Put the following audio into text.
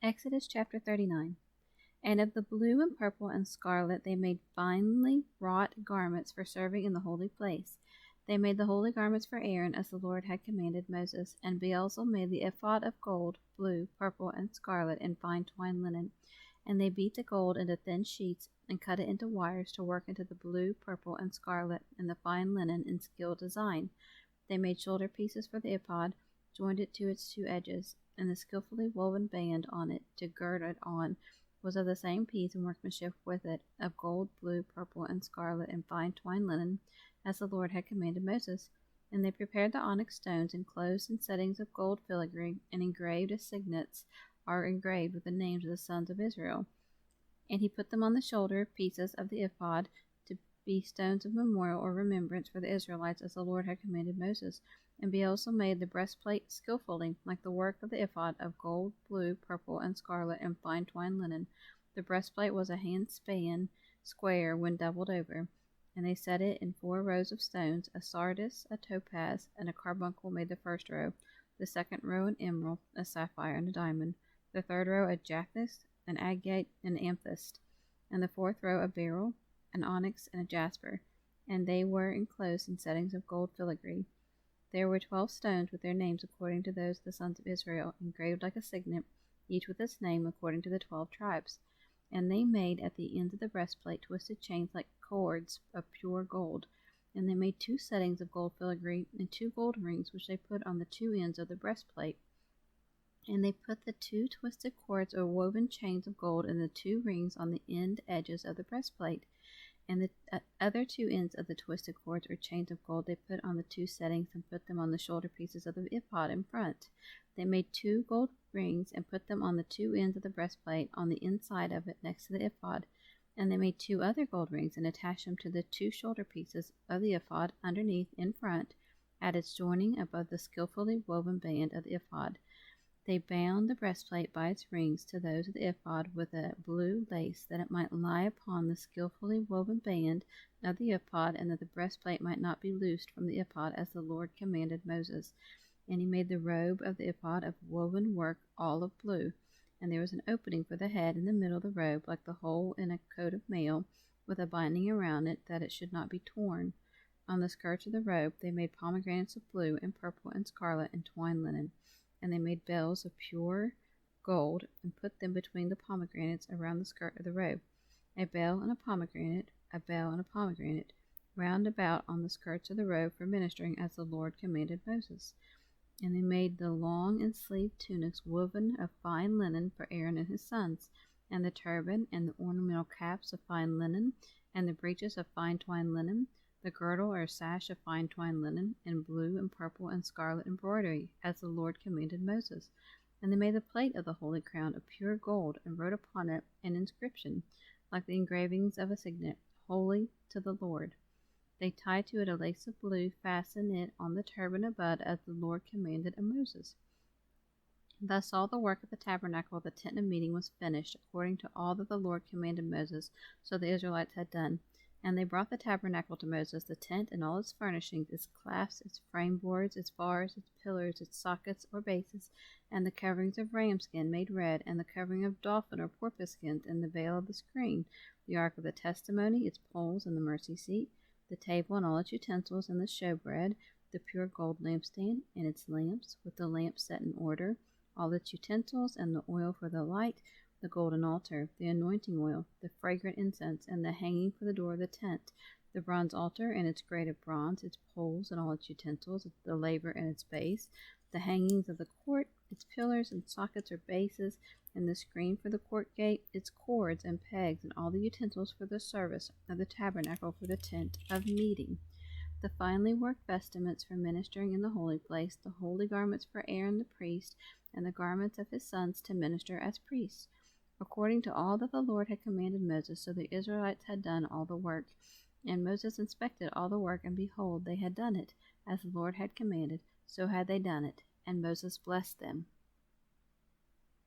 Exodus chapter 39. And of the blue and purple and scarlet they made finely wrought garments for serving in the holy place. They made the holy garments for Aaron as the Lord had commanded Moses. And Beelzebub made the ephod of gold, blue, purple, and scarlet in fine twined linen. And they beat the gold into thin sheets and cut it into wires to work into the blue, purple, and scarlet and the fine linen in skilled design. They made shoulder pieces for the ephod, joined it to its two edges, and the skillfully woven band on it to gird it on was of the same piece and workmanship with it, of gold, blue, purple, and scarlet, and fine twined linen, as the Lord had commanded Moses. And they prepared the onyx stones enclosed in settings of gold filigree, and engraved as signets are engraved with the names of the sons of Israel. And he put them on the shoulder pieces of the ephod, to be stones of memorial or remembrance for the Israelites, as the Lord had commanded Moses. And Beelzebub made the breastplate skillfully, like the work of the ephod, of gold, blue, purple, and scarlet, and fine twined linen. The breastplate was a handspan square when doubled over, and they set it in 4 rows of stones. A sardius, a topaz, and a carbuncle made the first row, the second row an emerald, a sapphire, and a diamond, the third row a jacinth, an agate, and an amethyst, and the fourth row a beryl, an onyx, and a jasper, and they were enclosed in settings of gold filigree. There were 12 stones with their names according to those of the sons of Israel, engraved like a signet, each with its name according to the 12 tribes. And they made at the ends of the breastplate twisted chains like cords of pure gold. And they made 2 settings of gold filigree, and 2 gold rings, which they put on the 2 ends of the breastplate. And they put the 2 twisted cords or woven chains of gold in the 2 rings on the end edges of the breastplate. And the other 2 ends of the twisted cords or chains of gold they put on the 2 settings, and put them on the shoulder pieces of the ephod in front. They made 2 gold rings and put them on the 2 ends of the breastplate on the inside of it next to the ephod. And they made 2 other gold rings and attached them to the 2 shoulder pieces of the ephod underneath in front, at its joining above the skillfully woven band of the ephod. They bound the breastplate by its rings to those of the ephod with a blue lace, that it might lie upon the skillfully woven band of the ephod, and that the breastplate might not be loosed from the ephod, as the Lord commanded Moses. And he made the robe of the ephod of woven work all of blue, and there was an opening for the head in the middle of the robe, like the hole in a coat of mail, with a binding around it, that it should not be torn. On the skirts of the robe they made pomegranates of blue and purple and scarlet and twined linen. And they made bells of pure gold, and put them between the pomegranates around the skirt of the robe, a bell and a pomegranate, a bell and a pomegranate, round about on the skirts of the robe for ministering, as the Lord commanded Moses. And they made the long and sleeved tunics woven of fine linen for Aaron and his sons, and the turban and the ornamental caps of fine linen, and the breeches of fine twined linen, the girdle or sash of fine twined linen, in blue and purple and scarlet embroidery, as the Lord commanded Moses. And they made the plate of the holy crown of pure gold, and wrote upon it an inscription, like the engravings of a signet, Holy to the Lord. They tied to it a lace of blue, fastened it on the turban above, as the Lord commanded Moses. Thus all the work of the tabernacle of the tent of meeting was finished, according to all that the Lord commanded Moses, so the Israelites had done. And they brought the tabernacle to Moses, the tent and all its furnishings, its clasps, its frame boards, its bars, its pillars, its sockets or bases, and the coverings of ram skin made red, and the covering of dolphin or porpoise skins, and the veil of the screen, the ark of the testimony, its poles, and the mercy seat, the table and all its utensils, and the showbread, the pure gold lampstand, and its lamps, with the lamps set in order, all its utensils, and the oil for the light, the golden altar, the anointing oil, the fragrant incense, and the hanging for the door of the tent, the bronze altar and its grate of bronze, its poles and all its utensils, the laver and its base, the hangings of the court, its pillars and sockets or bases, and the screen for the court gate, its cords and pegs, and all the utensils for the service of the tabernacle for the tent of meeting, the finely worked vestments for ministering in the holy place, the holy garments for Aaron the priest, and the garments of his sons to minister as priests, according to all that the Lord had commanded Moses. So the Israelites had done all the work. And Moses inspected all the work, and behold, they had done it, as the Lord had commanded, so had they done it. And Moses blessed them.